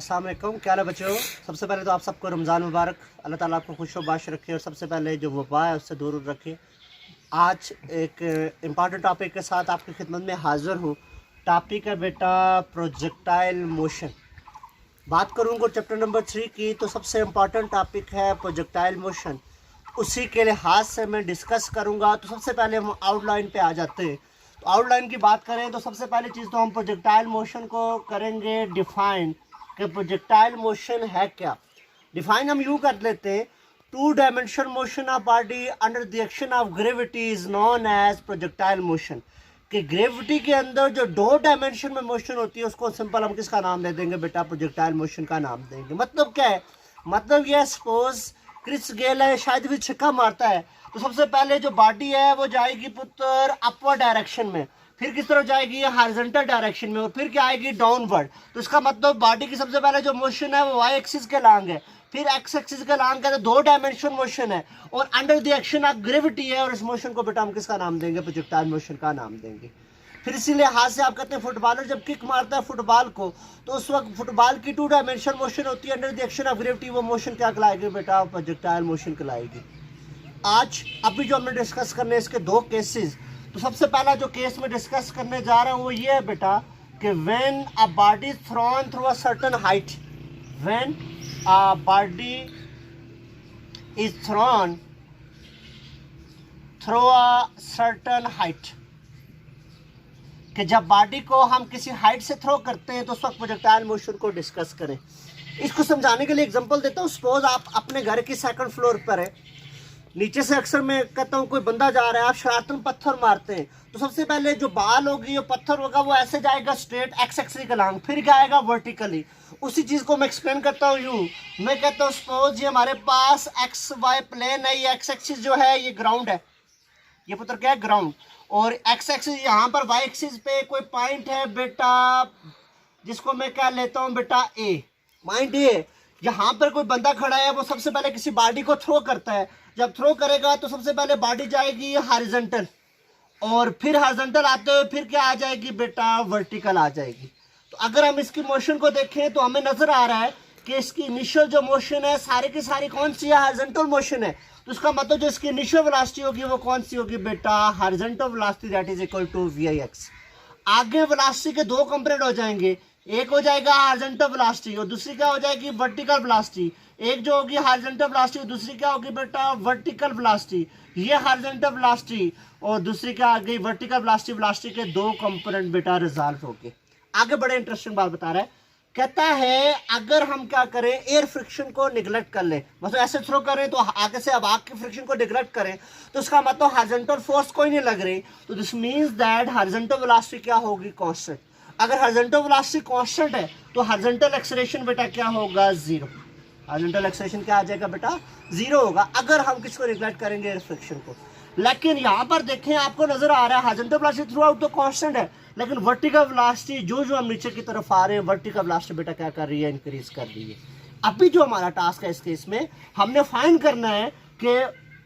अस्सलाम वालेकुम, क्या हाल है बच्चों। सबसे पहले तो आप सबको रमज़ान मुबारक। अल्लाह ताला आपको खुश बाश रखे और सबसे पहले जो वबा है उससे दूर रखे। आज एक इम्पॉर्टेंट टॉपिक के साथ आपकी खिदमत में हाज़िर हूँ। टॉपिक है बेटा प्रोजेक्टाइल मोशन। बात करूँगा चैप्टर नंबर 3 की, तो सबसे इम्पॉर्टेंट टॉपिक है प्रोजेक्टाइल मोशन। उसी के लिहाज से मैं डिस्कस करूँगा। तो सबसे पहले हम आउटलाइन पे आ जाते हैं। तो आउटलाइन की बात करें तो सबसे पहली चीज़ तो हम प्रोजेक्टाइल मोशन को करेंगे डिफाइन कि प्रोजेक्टाइल मोशन है क्या। डिफाइन हम यूँ कर लेते हैं, 2 dimension motion of body under the action of gravity is known as projectile motion. कि ग्रेविटी के अंदर जो 2 डायमेंशन में मोशन होती है उसको सिंपल हम किसका नाम दे देंगे बेटा, प्रोजेक्टाइल मोशन का नाम देंगे। मतलब क्या है, मतलब ये सपोज क्रिस गेल है, शायद भी छक्का मारता है, तो सबसे पहले जो बॉडी है वो जाएगी पुत्र अपवर्ड डायरेक्शन में, फिर किस तरफ जाएगी हॉरिजॉन्टल डायरेक्शन में, और फिर क्या आएगी डाउनवर्ड। तो इसका मतलब बॉडी की सबसे पहले जो मोशन है वो वाई एक्सिस के लॉन्ग है, फिर एक्स एक्सिस के लॉन्ग है, तो 2 डायमेंशन मोशन है और under the action of gravity है। और इस मोशन को बेटा हम किसका नाम देंगे, प्रोजेक्टाइल मोशन का नाम देंगे। फिर इसीलिए हाथ से आप कहते हैं फुटबॉलर जब किक मारता है फुटबॉल को, तो उस वक्त फुटबॉल की 2 डायमेंशन मोशन होती है under the action of gravity. वो मोशन क्या कहलाएगी बेटा, प्रोजेक्टाइल मोशन कहलाएगी। आज अभी जो हमने डिस्कस करने इसके 2 केसेस। तो सबसे पहला जो केस में डिस्कस करने जा रहा हूँ वो ये है बेटा कि when a body thrown through a certain height, when a body is thrown through a certain height, कि जब बॉडी को हम किसी हाइट से थ्रो करते हैं तो उस वक्त प्रोजेक्टाइल मोशन को डिस्कस करें। इसको समझाने के लिए एग्जांपल देता हूँ। सपोज आप अपने घर की 2nd फ्लोर पर है, नीचे से अक्सर मैं कहता हूँ कोई बंदा जा रहा है, आप शरारतन पत्थर मारते हैं, तो सबसे पहले जो बाल होगी, जो पत्थर होगा वो ऐसे जाएगा स्ट्रेट एक्स एक्सिस के लॉन्ग, फिर क्या आएगा वर्टिकली। उसी चीज़ को मैं एक्सप्लेन करता हूँ यूँ, मैं कहता हूँ सपोज ये हमारे पास एक्स वाई प्लेन है, ये एक्स एक्सिस जो है ये ग्राउंड है, ये पुत्र क्या है ग्राउंड, और एक्स एक्सिस यहाँ पर वाई एक्सिस पे कोई पॉइंट है बेटा जिसको मैं क्या लेता हूँ बेटा ए, पॉइंट ए। यहाँ पर कोई बंदा खड़ा है, वो सबसे पहले किसी बॉडी को थ्रो करता है। जब थ्रो करेगा तो सबसे पहले बॉडी जाएगी हॉरिजॉन्टल, और फिर हॉरिजॉन्टल आते हुए फिर क्या आ जाएगी बेटा, वर्टिकल आ जाएगी। तो अगर हम इसकी मोशन को देखें तो हमें नजर आ रहा है कि इसकी इनिशियल जो मोशन है सारी की सारी कौन सी है, हॉरिजॉन्टल मोशन है। तो इसका मतलब जो इसकी इनिशियल वेलोसिटी होगी वो कौन सी होगी बेटा, horizontal velocity, that is equal to V I X. आगे वेलोसिटी के 2 कंपोनेंट हो जाएंगे, एक हो जाएगा हॉरिजॉन्टल वेलोसिटी और दूसरी क्या हो जाएगी वर्टिकल वेलोसिटी। एक जो होगी हॉरिजॉन्टल वेलोसिटी और दूसरी क्या होगी बेटा, वर्टिकल वेलोसिटी। ये हॉरिजॉन्टल वेलोसिटी और दूसरी क्या आ गई वर्टिकल वेलोसिटी। वेलोसिटी के 2 कंपोनेंट बेटा रिजॉल्व हो गए। आगे बड़े इंटरेस्टिंग बात बता रहा है, कहता है अगर हम क्या करें, एयर फ्रिक्शन को निगलेक्ट कर ले, मतलब ऐसे थ्रो करें तो आगे से अब आग के फ्रिक्शन को निगलेक्ट करें, तो इसका मतलब हॉरिजॉन्टल फोर्स कोई नहीं लग रही, तो this means that horizontal velocity क्या होगी, कांस्टेंट। अगर हॉरिजॉन्टल वेलोसिटी कांस्टेंट है तो हॉरिजॉन्टल एक्सेलरेशन बेटा क्या होगा, 0। हॉरिजॉन्टल एक्सेलरेशन क्या आ जाएगा बेटा, 0 होगा अगर हम किसको निगलेक्ट करेंगे, एयर फ्रिक्शन को। लेकिन यहाँ पर देखें आपको नजर आ रहा है हॉरिजॉन्टल वेलोसिटी थ्रू आउट तो कांस्टेंट है, लेकिन वर्टिकल वेलोसिटी जो जो हम नीचे की तरफ आ रहे हैं वर्टिकल वेलोसिटी बेटा क्या कर रही है, इंक्रीज कर रही है। अभी जो हमारा टास्क है इस केस में हमने फाइंड करना है कि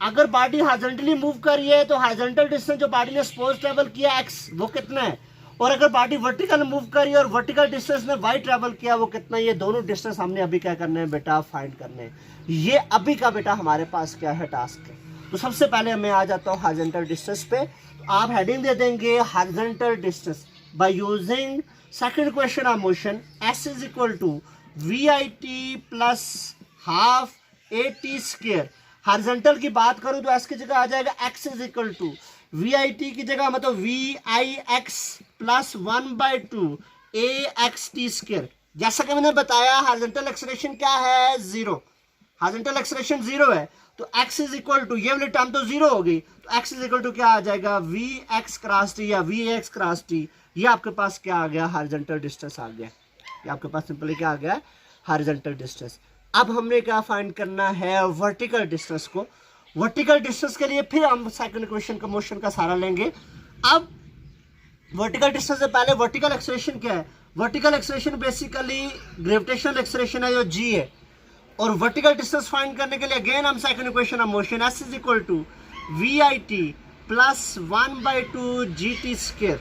अगर बॉडी हॉरिजॉन्टली मूव कर रही है तो हॉरिजॉन्टल डिस्टेंस जो बॉडी ने सपोज ट्रेवल किया एक्स वो कितना है, और अगर बॉडी वर्टिकल मूव कर रही है और वर्टिकल डिस्टेंस ने वाई ट्रेवल किया वो कितना है। ये दोनों डिस्टेंस हमने अभी क्या करना है बेटा, फाइंड करने हैं। ये अभी का बेटा हमारे पास क्या है टास्क है। तो सबसे पहले मैं आ जाता हूँ हॉरिजॉन्टल डिस्टेंस पे। तो आप हेडिंग दे देंगे horizontal distance by using second equation of motion, S is equal to V I T plus half A T square. Horizontal की बात करूं तो एस की जगह आ जाएगा X is equal to V I T की जगह मतलब वी.आई.एक्स प्लस 1/2 ए.एक्स.टी स्क्वायर। जैसा कि मैंने बताया हॉरिजॉन्टल एक्सेलरेशन क्या है, 0। हॉरिजॉन्टल एक्सेलरेशन 0 है तो x इज इक्वल टू, ये वाली टर्म तो 0 हो गई, तो x इज इक्वल टू क्या आ जाएगा, वी.एक्स क्रॉस टी या वी.एक्स क्रॉस टी। ये आपके पास क्या आ गया, हॉरिजॉन्टल डिस्टेंस आ गया। ये आपके पास सिंपली क्या आ गया, हॉरिजॉन्टल डिस्टेंस। अब हमने क्या फाइंड करना है, वर्टिकल डिस्टेंस को। वर्टिकल डिस्टेंस के लिए फिर हम सेकंड इक्वेशन का मोशन का सहारा लेंगे। अब वर्टिकल डिस्टेंस से पहले वर्टिकल एक्सेलरेशन क्या है, vertical acceleration basically gravitational acceleration है जो g है, और वर्टिकल डिस्टेंस फाइंड करने के लिए अगेन हम second equation of motion s is equal to V I T plus 1/2 g.t square.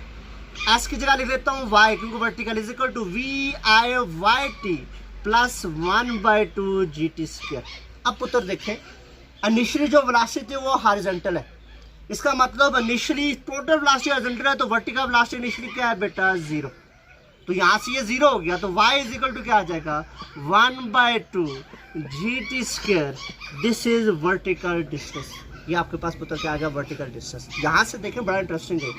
s की जगह लिख लेता हूँ y क्योंकि vertical is equal to V I Y T plus 1/2 GT square. अब पुत्र देखें, इनिशियली जो वेलोसिटी थी वो हॉरिजॉन्टल है, इसका मतलब इनिशियली टोटल वेलोसिटी हॉरिजॉन्टल है, तो वर्टिकल वेलोसिटी इनिशियली क्या है बेटा 0। तो यहाँ से ये 0 हो गया, तो y इज इक्वल टू क्या आ जाएगा 1/2 GT square. This is vertical distance. ये आपके पास पुत्र क्या आ गया वर्टिकल डिस्टेंस। यहाँ से देखें बड़ा इंटरेस्टिंग है,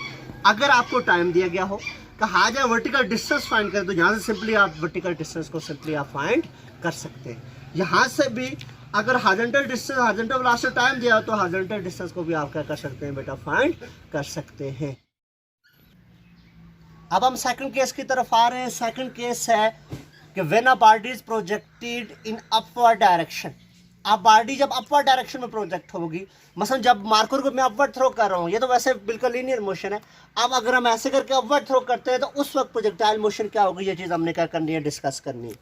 अगर आपको टाइम दिया गया हो कहा जाए वर्टिकल डिस्टेंस फाइंड करें, तो यहाँ से सिंपली आप वर्टिकल डिस्टेंस को सिंपली आप फाइंड कर सकते हैं। यहाँ से भी अगर horizontal distance horizontal velocity time दिया तो हॉरिजॉन्टल डिस्टेंस को भी आप क्या कर सकते हैं बेटा फाइंड कर सकते हैं। अब हम सेकंड केस की तरफ आ रहे हैं। सेकंड केस है कि when a body is projected in upward direction. अब बॉडी जब अपवर्ड डायरेक्शन में प्रोजेक्ट होगी, मसलन जब मार्कर को मैं अपवर्ड थ्रो कर रहा हूँ, ये तो वैसे बिल्कुल लीनियर मोशन है। अब अगर हम ऐसे करके अपवर्ड थ्रो करते हैं तो उस वक्त प्रोजेक्टाइल मोशन क्या होगी, ये चीज़ हमने क्या करनी है डिस्कस करनी है।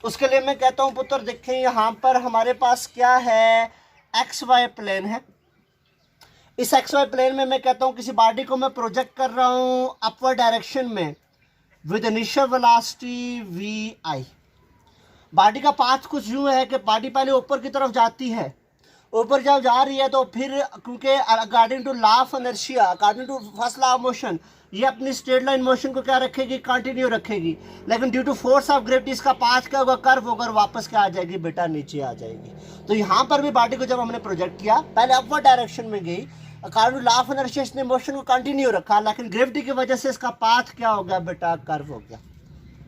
तो उसके लिए मैं कहता हूँ पुत्र देखें, यहाँ पर हमारे पास क्या है XY प्लेन है। इस XY प्लेन में मैं कहता हूँ किसी बॉडी को मैं प्रोजेक्ट कर रहा हूँ अपवर्ड डायरेक्शन में with initial velocity VI। Body का पाथ कुछ यूँ है कि बॉडी पहले ऊपर की तरफ जाती है, ऊपर जब जा रही है तो फिर क्योंकि according to law of inertia, according to first law of motion, ये अपनी स्ट्रेट लाइन मोशन को क्या रखेगी कंटिन्यू रखेगी, लेकिन due to force of gravity इसका पाथ क्या होगा कर्व होगा और वापस क्या आ जाएगी बेटा नीचे आ जाएगी। तो यहाँ पर भी बॉडी को जब हमने प्रोजेक्ट किया पहले अपवर्ड डायरेक्शन में गई, according to law of inertia इसने मोशन को कंटिन्यू रखा, लेकिन ग्रेविटी की वजह से इसका पाथ क्या हो गया बेटा कर्व हो गया।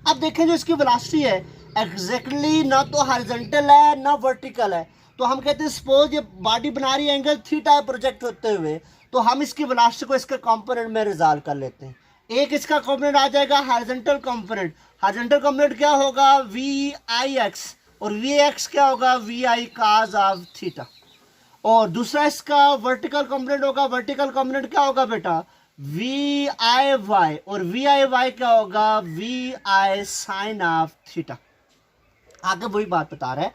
अब देखें जो इसकी वेलोसिटी है एग्जैक्टली ना तो हॉरिजॉन्टल है ना वर्टिकल है, तो हम कहते हैं सपोज ये बॉडी बना रही है एंगल थीटा प्रोजेक्ट होते हुए, तो हम इसकी वेलोसिटी को इसके कंपोनेंट में रिजॉल्व कर लेते हैं। एक इसका कंपोनेंट आ जाएगा हॉरिजॉन्टल कंपोनेंट। हॉरिजॉन्टल कंपोनेंट क्या होगा VIX, और VX क्या होगा VI cos ऑफ थीटा। और दूसरा इसका वर्टिकल कंपोनेंट होगा, वर्टिकल कंपोनेंट क्या होगा बेटा VIY, और VIY क्या होगा VI sin ऑफ थीटा। आगे वही बात बता रहा है,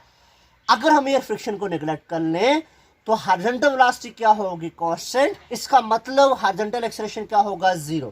अगर हम एयर फ्रिक्शन को नेग्लेक्ट कर लें तो हॉरिजॉन्टल वेलोसिटी क्या होगी कांस्टेंट, इसका मतलब हॉरिजॉन्टल एक्सेलरेशन क्या होगा 0।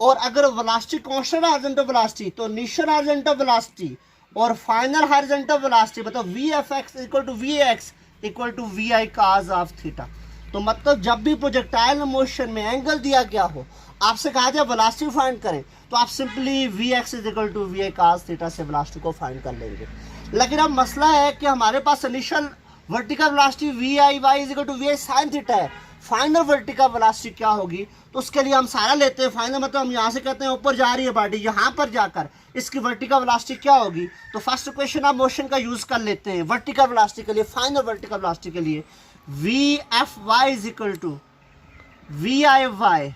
और अगर वेलोसिटी कांस्टेंट हॉरिजॉन्टल वेलोसिटी तो इनिशियल हॉरिजॉन्टल वेलोसिटी और फाइनल हॉरिजॉन्टल वेलोसिटी मतलब VFX equal to VX equal to VI cos of theta. तो मतलब जब भी प्रोजेक्टाइल मोशन में एंगल दिया गया हो, आपसे कहा जाए वेलोसिटी फाइंड करें, तो आप simply VX is equal to VI cos theta से वेलोसिटी को फाइंड कर लेंगे। लेकिन अब मसला है कि हमारे पास initial vertical velocity VIY is equal to VI sin theta है, फाइनल वर्टिकल वेलोसिटी क्या होगी, तो उसके लिए हम सारा लेते हैं। फाइनल मतलब हम यहाँ से कहते हैं ऊपर जा रही है बॉडी, यहाँ पर जाकर इसकी वर्टिकल वेलोसिटी क्या होगी, तो फर्स्ट इक्वेशन ऑफ मोशन का यूज कर लेते हैं वर्टिकल वेलोसिटी के लिए। फाइनल वर्टिकल वेलोसिटी के लिए VFY is equal to VIY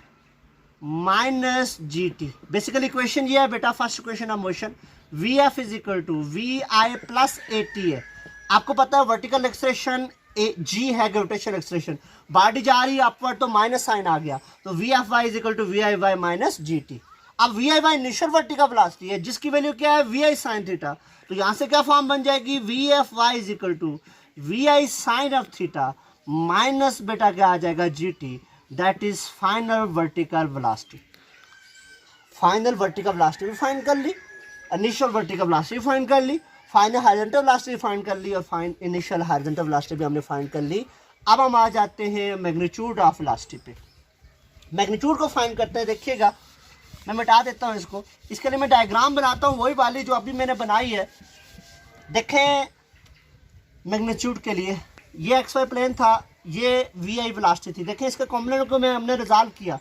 minus GT। Basically equation ये है बेटा, first equation of motion VF is equal to VI plus AT है। आपको पता है वर्टिकल एक्सेलरेशन G है ग्रेविटेशनल एक्सेलरेशन, बॉडी जा रही है अपवर्ड तो माइनस साइन आ गया, तो VFY is equal to VIY minus GT। अब VIY इनिशियल वर्टिकल वेलोसिटी है जिसकी वैल्यू क्या है VI sin थीटा, तो यहाँ से क्या फॉर्म बन जाएगी VFY is equal to VI sin of theta minus बेटा क्या आ जाएगा GT, that is final vertical velocity. Final vertical velocity भी फाइंड कर ली, इनिशियल वर्टिकल वेलोसिटी फाइंड कर ली, फाइनल हॉरिजॉन्टल वेलोसिटी फाइंड कर ली, और फाइन इनिशियल हॉरिजॉन्टल वेलोसिटी भी हमने फाइंड कर ली। अब हम आ जाते हैं मैग्नीट्यूड ऑफ वेलोसिटी पे। मैग्नीट्यूड को फाइंड करते हैं। देखिएगा मैं मिटा देता हूँ इसको, इसके लिए मैं डायग्राम बनाता हूँ वही वाली जो अभी मैंने बनाई है। देखें मैग्नीट्यूड के लिए ये XY प्लेन था, ये VI वेलोसिटी थी। देखें इसके कॉम्पोनेंट को हमने रिजॉल्व किया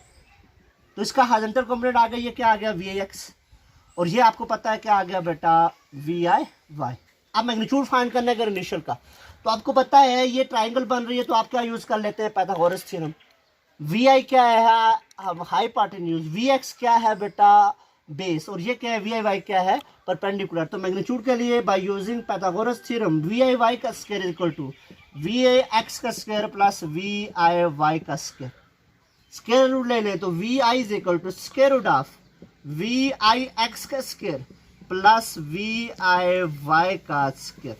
तो इसका हॉरिजॉन्टल कॉम्पोनेंट आ गया, ये क्या आ गया VIX, और ये आपको पता है क्या आ गया बेटा VIY। अब मैग्नीट्यूड फाइंड करने का इनिशियल का, तो आपको पता है ये ट्राइंगल बन रही है, तो आप क्या यूज कर लेते हैं पाइथागोरस थ्योरम। VI क्या है हाइपोटेन्यूज, VX क्या है बेटा बेस, और ये क्या है VIY क्या है परपेंडिकुलर। तो मैग्नीट्यूड के लिए by using Pythagoras theorem VIY का स्क्वायर इक्वल टू VIX का स्क्वायर प्लस VIY का स्क्वायर, स्क्वायर रूट ले लें तो VI is equal to square root of VIX का स्क्वायर प्लस VIY का स्क्वायर।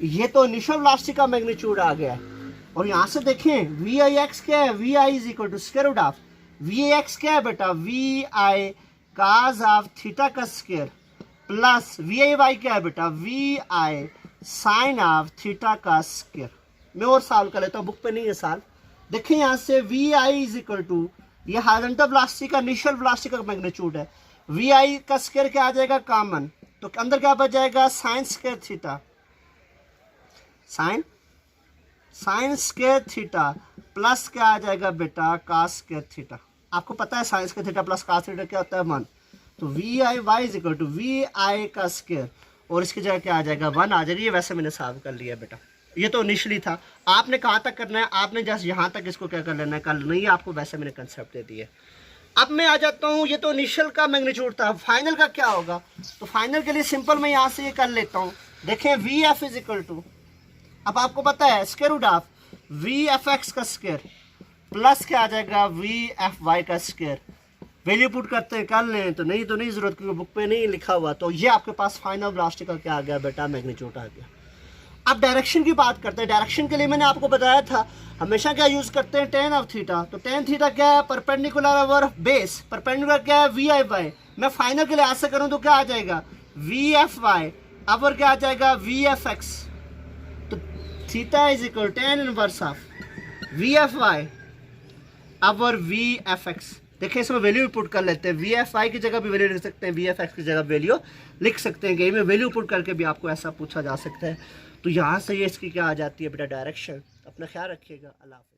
ये तो इनिशियल वेलोसिटी का मैग्नीट्यूड आ गया है। और यहाँ से देखें VIX क्या है, VI is equal to square root of VIX क्या है बेटा VI cos ऑफ थीटा का square plus V I Y क्या है बेटा, V I sine of theta का स्क्वायर। मैं और सॉल्व कर लेता हूँ, बुक पे नहीं है सॉल्व। देखिए यहाँ से V I is equal to, ये हॉरिजॉन्टल वेलोसिटी का इनिशियल वेलोसिटी का मैग्नीट्यूड है, वी आई का स्क्वायर क्या आ जाएगा कॉमन, तो अंदर क्या बच जाएगा sign square theta, sign square theta plus क्या आ जाएगा बेटा कास स्क्वायर थीटा। आपको पता है sine square theta plus cos theta क्या होता है 1, तो V I Y is equal to V I का स्क्वायर और इसकी जगह क्या आ जाएगा 1 आ जाएगी। ये वैसे मैंने सॉल्व कर लिया बेटा, ये तो इनिशियली था। आपने कहाँ तक करना है, आपने जस्ट यहाँ तक इसको क्या कर लेना है, कल नहीं आपको वैसे मैंने कंसेप्ट दे दिए। अब मैं आ जाता हूँ, ये तो इनिशियल का मैग्नीट्यूड था, फाइनल का क्या होगा, तो फाइनल के लिए सिंपल मैं यहाँ से ये कर लेता हूँ। देखें V F is equal to, अब आपको पता है square root of V F X का स्क्वायर प्लस क्या आ जाएगा वी एफ वाई का स्क्वायर। वैल्यू पुट करते हैं कर लें, तो नहीं ज़रूरत क्योंकि बुक पे नहीं लिखा हुआ। तो ये आपके पास फाइनल वेलोसिटी का क्या आ गया बेटा, मैग्नीट्यूड आ गया। अब डायरेक्शन की बात करते हैं। डायरेक्शन के लिए मैंने आपको बताया था हमेशा क्या यूज़ करते हैं, टेन ऑफ थीटा। तो टेन थीटा क्या है, परपेंडिकुलर ओवर बेस, परपेंडिकुलर क्या है वी आई वाई। मैं फाइनल के लिए ऐसे करूँ तो क्या आ जाएगा वी एफ वाई ओवर क्या आ जाएगा वी एफ एक्स। तो theta is equal tan inverse of V F Y over V F X. देखिए इसमें वैल्यू पुट कर लेते हैं, वी एफ आई की जगह भी वैल्यू लिख सकते हैं, वी एफ एक्स की जगह वैल्यू लिख सकते हैं। गेम में वैल्यू पुट करके भी आपको ऐसा पूछा जा सकता है। तो यहाँ से ये इसकी क्या आ जाती है बेटा डायरेक्शन। अपना ख्याल रखिएगा, अल्लाह हाफ़िज़।